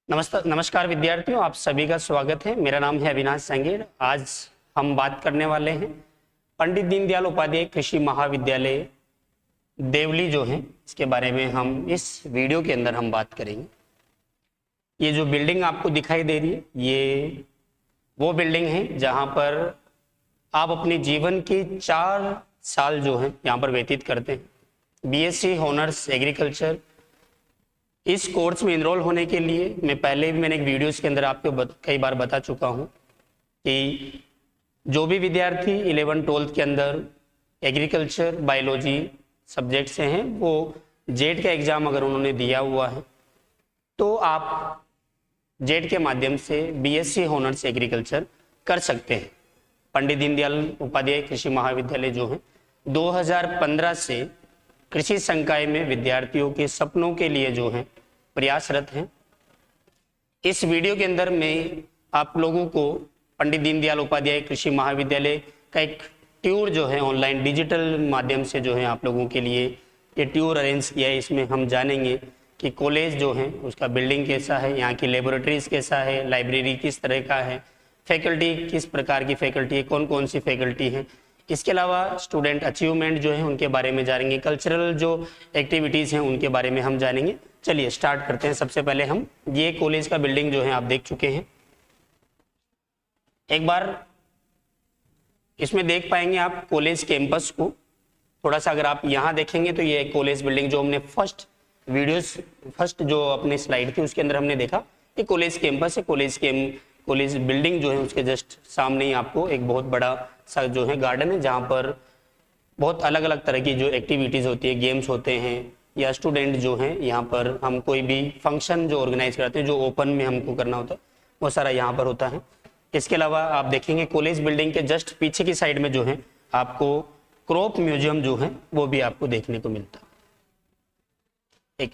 नमस्कार विद्यार्थियों, आप सभी का स्वागत है। मेरा नाम है अविनाश संगेड़। आज हम बात करने वाले हैं पंडित दीनदयाल उपाध्याय कृषि महाविद्यालय देवली जो है इसके बारे में हम इस वीडियो के अंदर हम बात करेंगे। ये जो बिल्डिंग आपको दिखाई दे रही है ये वो बिल्डिंग है जहां पर आप अपने जीवन के 4 साल जो है यहाँ पर व्यतीत करते हैं। बीएससी ऑनर्स एग्रीकल्चर इस कोर्स में इनरोल होने के लिए मैं पहले भी मैंने एक वीडियोस के अंदर आपको कई बार बता चुका हूं कि जो भी विद्यार्थी 11-12 के अंदर एग्रीकल्चर बायोलॉजी सब्जेक्ट से हैं वो जेट का एग्ज़ाम अगर उन्होंने दिया हुआ है तो आप जेट के माध्यम से बीएससी ऑनर्स एग्रीकल्चर कर सकते हैं। पंडित दीनदयाल उपाध्याय कृषि महाविद्यालय जो है 2015 से कृषि संकाय में विद्यार्थियों के सपनों के लिए जो है प्रयासरत हैं। इस वीडियो के अंदर मैं आप लोगों को पंडित दीनदयाल उपाध्याय कृषि महाविद्यालय का एक टूर जो है ऑनलाइन डिजिटल माध्यम से जो है आप लोगों के लिए ये टूर अरेंज किया है। इसमें हम जानेंगे कि कॉलेज जो है उसका बिल्डिंग कैसा है, यहाँ की लेबोरेटरीज कैसा है, लाइब्रेरी किस तरह का है, फैकल्टी किस प्रकार की फैकल्टी है, कौन कौन सी फैकल्टी है। इसके अलावा स्टूडेंट अचीवमेंट जो है उनके बारे में जानेंगे, कल्चरल जो एक्टिविटीज़ हैं उनके बारे में हम जानेंगे। चलिए स्टार्ट करते हैं। सबसे पहले हम ये कॉलेज का बिल्डिंग जो है आप देख चुके हैं। एक बार इसमें देख पाएंगे आप कॉलेज कैंपस को। थोड़ा सा अगर आप यहाँ देखेंगे तो ये कॉलेज बिल्डिंग जो हमने फर्स्ट जो अपनी स्लाइड थी उसके अंदर हमने देखा ये कॉलेज कैंपस है। कॉलेज बिल्डिंग जो है उसके जस्ट सामने ही आपको एक बहुत बड़ा सा जो है गार्डन है जहाँ पर बहुत अलग अलग तरह की जो एक्टिविटीज़ होती है, गेम्स होते हैं या स्टूडेंट जो हैं यहाँ पर हम कोई भी फंक्शन जो ऑर्गेनाइज करते हैं जो ओपन में हमको करना होता है वो सारा यहाँ पर होता है। इसके अलावा आप देखेंगे कॉलेज बिल्डिंग के जस्ट पीछे की साइड में जो है आपको क्रॉप म्यूजियम जो है वो भी आपको देखने को मिलता है। एक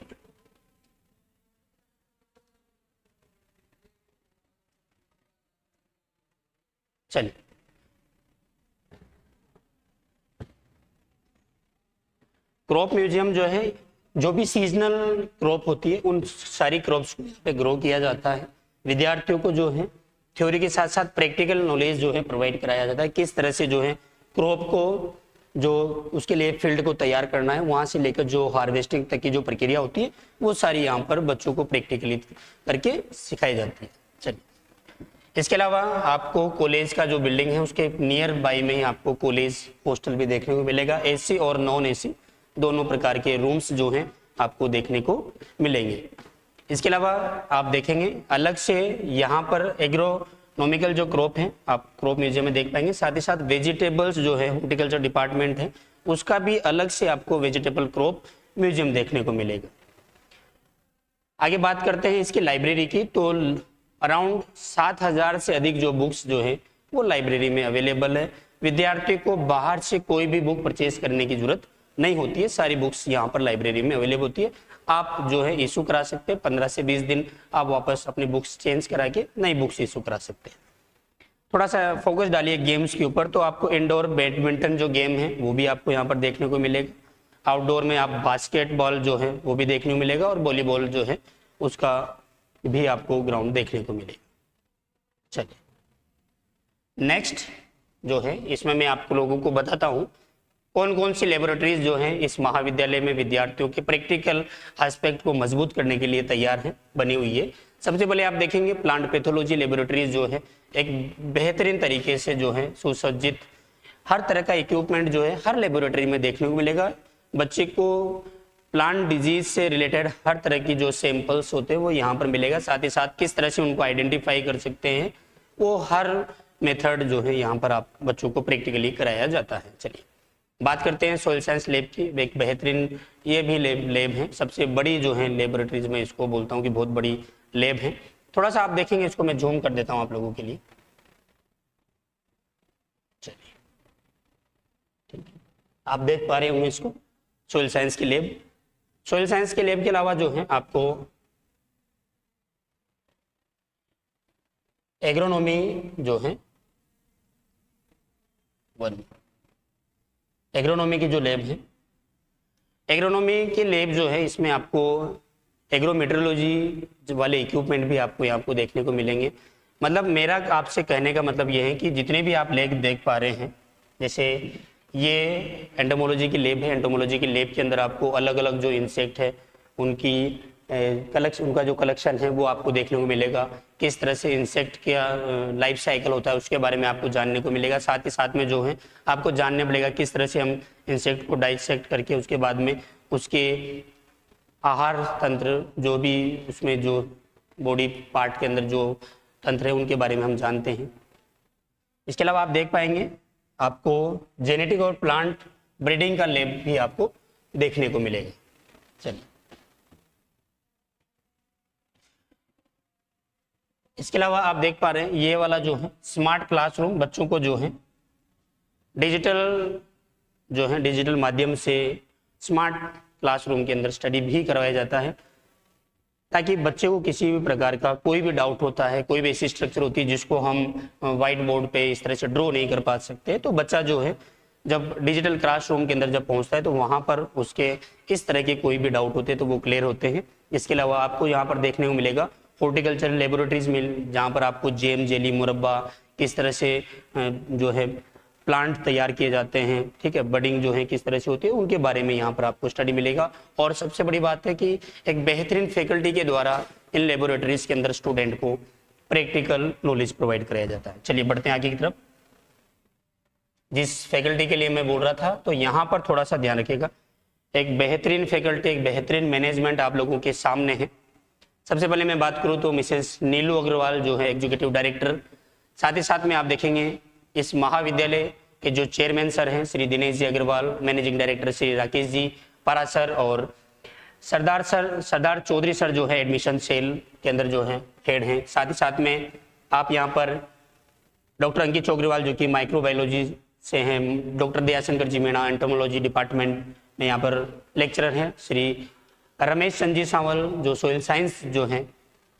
चलिए क्रॉप म्यूजियम जो है जो भी सीजनल क्रॉप होती है उन सारी क्रॉप्स को यहाँ पे ग्रो किया जाता है। विद्यार्थियों को जो है थ्योरी के साथ साथ प्रैक्टिकल नॉलेज जो है प्रोवाइड कराया जाता है, किस तरह से जो है क्रॉप को जो उसके लिए फील्ड को तैयार करना है वहाँ से लेकर जो हार्वेस्टिंग तक की जो प्रक्रिया होती है वो सारी यहाँ पर बच्चों को प्रैक्टिकली करके सिखाई जाती है। चलिए इसके अलावा आपको कॉलेज का जो बिल्डिंग है उसके नियर बाई में ही आपको कॉलेज हॉस्टल भी देखने को मिलेगा। एसी और नॉन एसी दोनों प्रकार के रूम्स जो हैं आपको देखने को मिलेंगे। इसके अलावा आप देखेंगे अलग से यहाँ पर एग्रोनॉमिकल जो क्रॉप है आप क्रॉप म्यूजियम में देख पाएंगे। साथ ही साथ वेजिटेबल्स जो है हॉर्टिकल्चर डिपार्टमेंट है उसका भी अलग से आपको वेजिटेबल क्रॉप म्यूजियम देखने को मिलेगा। आगे बात करते हैं इसकी लाइब्रेरी की, तो अराउंड 7000 से अधिक जो बुक्स जो है वो लाइब्रेरी में अवेलेबल है। विद्यार्थी को बाहर से कोई भी बुक परचेज करने की जरूरत नहीं होती है, सारी बुक्स यहाँ पर लाइब्रेरी में अवेलेबल होती है। आप जो है इशू करा सकते हैं, 15 से 20 दिन आप वापस अपनी बुक्स चेंज करा के नई बुक्स इशू करा सकते हैं। थोड़ा सा फोकस डालिए गेम्स के ऊपर, तो आपको इंडोर बैडमिंटन जो गेम है वो भी आपको यहाँ पर देखने को मिलेगा। आउटडोर में आप बास्केटबॉल जो है वो भी देखने को मिलेगा और वॉलीबॉल जो है उसका भी आपको ग्राउंड देखने को मिलेगा। चलिए नेक्स्ट जो है इसमें मैं आप लोगों को बताता हूँ कौन कौन सी लेबोरेटरीज जो हैं इस महाविद्यालय में विद्यार्थियों के प्रैक्टिकल एस्पेक्ट को मजबूत करने के लिए तैयार है, बनी हुई है। सबसे पहले आप देखेंगे प्लांट पैथोलॉजी लेबोरेटरीज जो है एक बेहतरीन तरीके से जो है सुसज्जित, हर तरह का इक्विपमेंट जो है हर लेबोरेटरी में देखने को मिलेगा। बच्चे को प्लांट डिजीज से रिलेटेड हर तरह की जो सैंपल्स होते हैं वो यहाँ पर मिलेगा। साथ ही साथ किस तरह से उनको आइडेंटिफाई कर सकते हैं वो हर मेथड जो है यहाँ पर आप बच्चों को प्रैक्टिकली कराया जाता है। चलिए बात करते हैं सोइल साइंस लैब की। एक बेहतरीन ये भी लैब है, सबसे बड़ी जो है लेबोरेटरीज में इसको बोलता हूँ कि बहुत बड़ी लैब है। थोड़ा सा आप देखेंगे, इसको मैं जूम कर देता हूँ आप लोगों के लिए। चलिए ठीक है, आप देख पा रहे होंगे इसको, सोइल साइंस की लैब। सोइल साइंस के लैब के अलावा जो है आपको एग्रोनॉमी जो है एग्रोनॉमी की जो लैब है, एग्रोनॉमी की लैब जो है इसमें आपको एग्रोमेट्रोलॉजी वाले इक्विपमेंट भी आपको यहाँ को देखने को मिलेंगे। मतलब मेरा आपसे कहने का मतलब ये है कि जितने भी आप लेब देख पा रहे हैं, जैसे ये एंटोमोलॉजी की लेब है, एंटोमोलॉजी की लेब के अंदर आपको अलग अलग जो इंसेक्ट है उनकी उनका जो कलेक्शन है वो आपको देखने को मिलेगा। किस तरह से इंसेक्ट का लाइफ साइकिल होता है उसके बारे में आपको जानने को मिलेगा। साथ ही साथ में जो है आपको जानने पड़ेगा किस तरह से हम इंसेक्ट को डाइसेक्ट करके उसके बाद में उसके आहार तंत्र, जो भी उसमें जो बॉडी पार्ट के अंदर जो तंत्र है उनके बारे में हम जानते हैं। इसके अलावा आप देख पाएंगे आपको जेनेटिक और प्लांट ब्रीडिंग का लैब भी आपको देखने को मिलेगा। चलिए, इसके अलावा आप देख पा रहे हैं ये वाला जो है स्मार्ट क्लासरूम, बच्चों को जो है डिजिटल माध्यम से स्मार्ट क्लासरूम के अंदर स्टडी भी करवाया जाता है, ताकि बच्चे को किसी भी प्रकार का कोई भी डाउट होता है, कोई भी ऐसी स्ट्रक्चर होती है जिसको हम व्हाइट बोर्ड पे इस तरह से ड्रॉ नहीं कर पा सकते, तो बच्चा जो है जब डिजिटल क्लासरूम के अंदर जब पहुंचता है तो वहां पर उसके इस तरह के कोई भी डाउट होते हैं तो वो क्लियर होते हैं। इसके अलावा आपको यहाँ पर देखने को मिलेगा हॉर्टिकल्चरल लेबोरेटरीज में, जहाँ पर आपको जेम, जेली, मुरब्बा, किस तरह से जो है प्लांट तैयार किए जाते हैं, ठीक है, बडिंग जो है किस तरह से होती है, उनके बारे में यहाँ पर आपको स्टडी मिलेगा। और सबसे बड़ी बात है कि एक बेहतरीन फैकल्टी के द्वारा इन लेबोरेटरीज के अंदर स्टूडेंट को प्रैक्टिकल नॉलेज प्रोवाइड कराया जाता है। चलिए बढ़ते हैं आगे की तरफ। जिस फैकल्टी के लिए मैं बोल रहा था, तो यहाँ पर थोड़ा सा ध्यान रखिएगा, एक बेहतरीन फैकल्टी, एक बेहतरीन मैनेजमेंट आप लोगों के सामने है। सबसे पहले मैं बात करूँ तो मिसेस नीलू अग्रवाल जो है एग्जीक्यूटिव डायरेक्टर, साथ ही साथ में आप देखेंगे इस महाविद्यालय के जो चेयरमैन सर हैं श्री दिनेश जी अग्रवाल, मैनेजिंग डायरेक्टर श्री राकेश जी पारा सर, और सरदार चौधरी सर जो है एडमिशन सेल के अंदर जो है हेड हैं। साथ ही साथ में आप यहाँ पर डॉक्टर अंकित चौग्रीवाल जो कि माइक्रोबायोलॉजी से हैं, डॉक्टर दयाशंकर जी मीणा एंटोमोलॉजी डिपार्टमेंट में यहाँ पर लेक्चरर हैं, श्री रमेश चंद जी सांवल जो सोइल साइंस जो है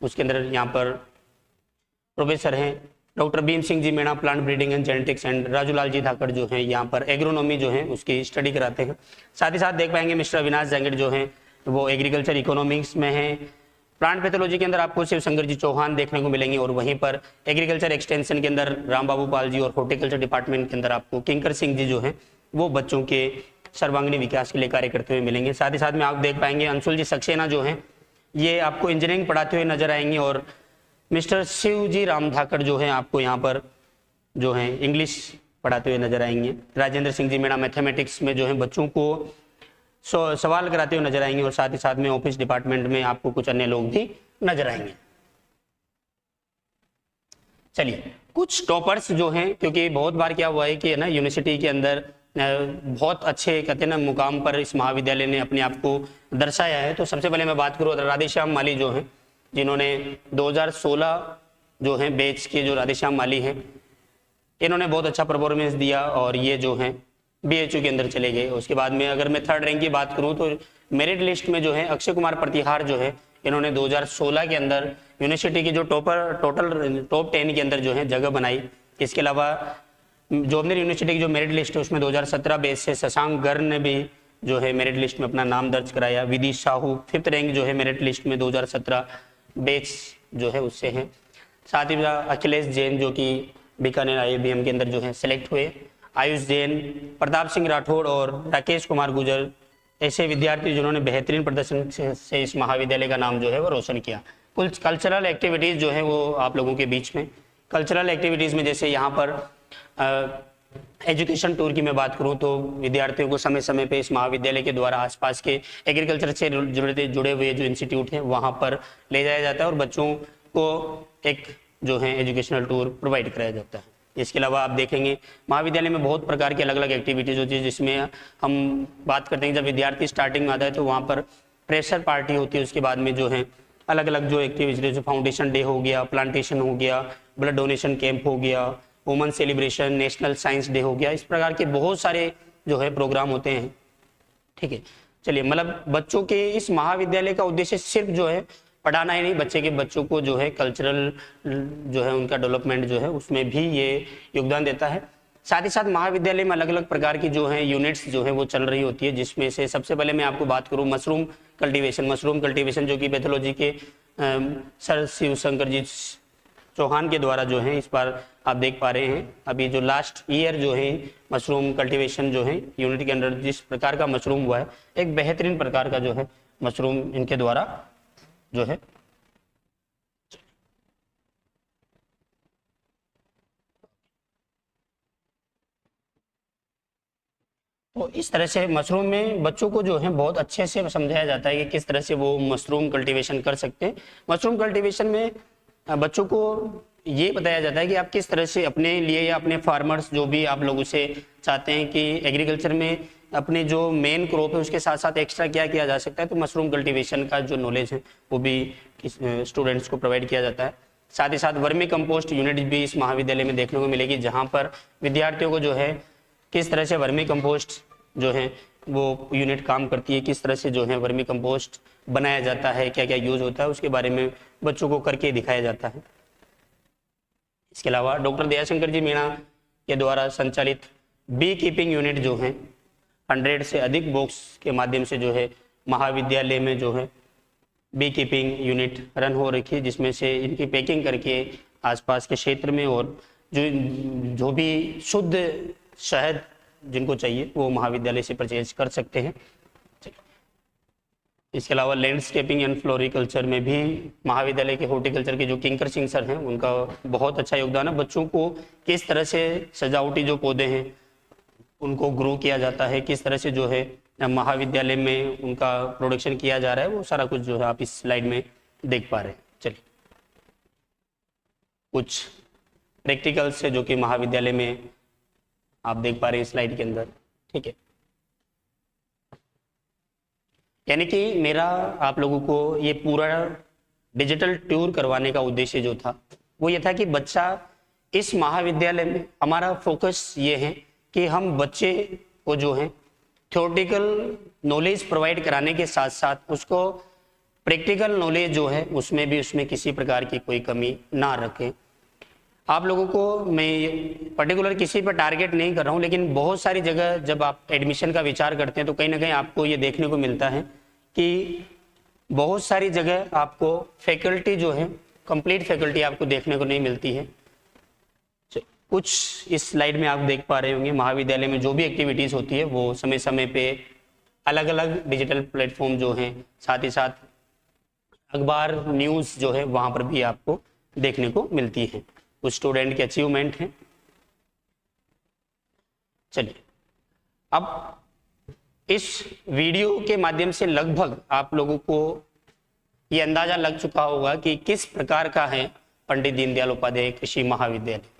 उसके अंदर यहाँ पर प्रोफेसर हैं, doctor Bheem Singh ji Meena plant breeding and genetics, and Rajulal ji Dhakad जो है यहाँ पर एग्रोनॉमी जो है उसकी स्टडी कराते हैं। साथ ही साथ देख पाएंगे मिस्टर अविनाश जैंगड़ जो है वो एग्रीकल्चर इकोनॉमिक्स में है। प्लांट पैथोलॉजी के अंदर आपको शिव शंकर जी चौहान देखने को मिलेंगे, और वहीं पर एग्रीकल्चर एक्सटेंशन के अंदर राम बाबू पाल जी, और हॉर्टिकल्चर डिपार्टमेंट के अंदर आपको किंकर सिंह जी जो है वो बच्चों के सर्वांगीण विकास के लिए कार्य करते हुए मिलेंगे। साथ ही साथ में आप देख पाएंगे अंशुल जी सक्सेना जो है ये आपको इंजीनियरिंग पढ़ाते हुए नजर आएंगे, और मिस्टर शिव जी राम धाकड़ जो है आपको यहाँ पर जो है इंग्लिश पढ़ाते हुए नजर आएंगे। राजेंद्र सिंह जी मीणा मैथमेटिक्स में जो है बच्चों को सवाल कराते हुए नजर आएंगे, और साथ ही साथ में ऑफिस डिपार्टमेंट में आपको कुछ अन्य लोग भी नजर आएंगे। चलिए, कुछ टॉपर्स जो हैं, क्योंकि बहुत बार क्या हुआ है कि है ना यूनिवर्सिटी के अंदर बहुत अच्छे कहते हैं ना मुकाम पर इस महाविद्यालय ने अपने आप को दर्शाया है। तो सबसे पहले मैं बात करूँ राधेश्याम माली जो हैं, जिन्होंने 2016 जो है बैच के जो राधेश्याम माली हैं, इन्होंने बहुत अच्छा परफॉर्मेंस दिया और ये जो है BHU के अंदर चले गए। उसके बाद में अगर मैं थर्ड रैंक की बात करूं तो मेरिट लिस्ट में जो है अक्षय कुमार प्रतिहार जो है इन्होंने 2016 के अंदर यूनिवर्सिटी की जो टॉप 10 के अंदर जो है जगह बनाई। इसके अलावा जोबनेर यूनिवर्सिटी की जो मेरिट लिस्ट है उसमें 2017 बैच से शशांक गर्ग ने भी जो है मेरिट लिस्ट में अपना नाम दर्ज कराया। विधि साहू 5th रैंक जो है मेरिट लिस्ट में 2017 बैच जो है उससे है। साथ ही अखिलेश जैन जो कि बीकानेर IIBM के अंदर जो है सिलेक्ट हुए। आयुष जैन, प्रताप सिंह राठौड़ और राकेश कुमार गुजर ऐसे विद्यार्थी जिन्होंने बेहतरीन प्रदर्शन से इस महाविद्यालय का नाम जो है वो रोशन किया। कुछ कल्चरल एक्टिविटीज़ जो है वो आप लोगों के बीच में, कल्चरल एक्टिविटीज़ में जैसे यहाँ पर एजुकेशन टूर की मैं बात करूँ तो विद्यार्थियों को समय समय पे इस महाविद्यालय के द्वारा आसपास के एग्रीकल्चर से जुड़े हुए जो इंस्टीट्यूट हैं वहाँ पर ले जाया जाता है और बच्चों को एक जो है एजुकेशनल टूर प्रोवाइड कराया जाता है। इसके अलावा आप देखेंगे महाविद्यालय में बहुत प्रकार की अलग अलग एक्टिविटीज़ होती है, जिसमें हम बात करते हैं जब विद्यार्थी स्टार्टिंग में आता है तो वहाँ पर प्रेशर पार्टी होती है। उसके बाद में जो है अलग अलग जो एक्टिविटीज, फाउंडेशन डे हो गया, प्लांटेशन हो गया, ब्लड डोनेशन कैंप हो गया, women celebration, national science day हो गया, इस प्रकार के बहुत सारे जो है प्रोग्राम होते हैं। ठीक है, चलिए, मतलब बच्चों के इस महाविद्यालय का उद्देश्य सिर्फ जो है पढ़ाना ही नहीं, बच्चों को जो है कल्चरल जो है उनका डेवलपमेंट जो है उसमें भी ये योगदान देता है। साथ ही साथ महाविद्यालय में अलग अलग प्रकार की जो है यूनिट्स जो है वो चल रही होती है, जिसमें से सबसे पहले मैं आपको बात करूं मशरूम कल्टीवेशन जो कि पैथोलॉजी के सर शिव शंकर जी चौहान के द्वारा जो है इस बार आप देख पा रहे हैं। अभी जो लास्ट ईयर जो है मशरूम कल्टीवेशन जो है यूनिट के अंदर जिस प्रकार का मशरूम हुआ है, एक बेहतरीन प्रकार का जो है मशरूम इनके द्वारा जो है तो इस तरह से मशरूम में बच्चों को जो है बहुत अच्छे से समझाया जाता है कि किस तरह से वो मशरूम कल्टीवेशन कर सकते हैं। मशरूम कल्टीवेशन में बच्चों को ये बताया जाता है कि आप किस तरह से अपने लिए या अपने फार्मर्स जो भी आप लोग उसे चाहते हैं कि एग्रीकल्चर में अपने जो मेन क्रॉप है उसके साथ साथ एक्स्ट्रा क्या किया जा सकता है, तो मशरूम कल्टीवेशन का जो नॉलेज है वो भी स्टूडेंट्स को प्रोवाइड किया जाता है। साथ ही साथ वर्मी कंपोस्ट यूनिट भी इस महाविद्यालय में देखने को मिलेगी, जहाँ पर विद्यार्थियों को जो है किस तरह से वर्मी कंपोस्ट जो है वो यूनिट काम करती है, किस तरह से जो है वर्मी कंपोस्ट बनाया जाता है, क्या क्या यूज होता है, उसके बारे में बच्चों को करके दिखाया जाता है। इसके अलावा डॉक्टर दयाशंकर जी मीणा के द्वारा संचालित बी कीपिंग यूनिट जो है 100 से अधिक बॉक्स के माध्यम से जो है महाविद्यालय में जो है बी कीपिंग यूनिट रन हो रखी है, जिसमें से इनकी पैकिंग करके आसपास के क्षेत्र में और जो भी शुद्ध शहद जिनको चाहिए वो महाविद्यालय से परचेज कर सकते हैं। इसके अलावा लैंडस्केपिंग एंड फ्लोरिकल्चर में भी महाविद्यालय के हॉर्टिकल्चर के जो किंकर सिंह सर हैं उनका बहुत अच्छा योगदान है। बच्चों को किस तरह से सजावटी जो पौधे हैं उनको ग्रो किया जाता है, किस तरह से जो है महाविद्यालय में उनका प्रोडक्शन किया जा रहा है, वो सारा कुछ जो है आप इस स्लाइड में देख पा रहे हैं। चलिए कुछ प्रैक्टिकल से जो कि महाविद्यालय में आप देख पा रहे हैं स्लाइड के अंदर, ठीक है। यानी कि मेरा आप लोगों को ये पूरा डिजिटल टूर करवाने का उद्देश्य जो था वो ये था कि बच्चा इस महाविद्यालय में, हमारा फोकस ये है कि हम बच्चे को जो है थ्योरेटिकल नॉलेज प्रोवाइड कराने के साथ साथ उसको प्रैक्टिकल नॉलेज जो है उसमें किसी प्रकार की कोई कमी ना रखें। आप लोगों को मैं पर्टिकुलर किसी पर टारगेट नहीं कर रहा हूं, लेकिन बहुत सारी जगह जब आप एडमिशन का विचार करते हैं तो कहीं ना कहीं आपको ये देखने को मिलता है कि बहुत सारी जगह आपको फैकल्टी जो है कंप्लीट फैकल्टी आपको देखने को नहीं मिलती है। कुछ इस स्लाइड में आप देख पा रहे होंगे महाविद्यालय में जो भी एक्टिविटीज़ होती है वो समय समय पे अलग अलग डिजिटल प्लेटफॉर्म जो हैं, साथ ही साथ अखबार न्यूज़ जो है वहाँ पर भी आपको देखने को मिलती है। कुछ स्टूडेंट के अचीवमेंट हैं। चलिए अब इस वीडियो के माध्यम से लगभग आप लोगों को ये अंदाजा लग चुका होगा कि किस प्रकार का है पंडित दीनदयाल उपाध्याय कृषि महाविद्यालय।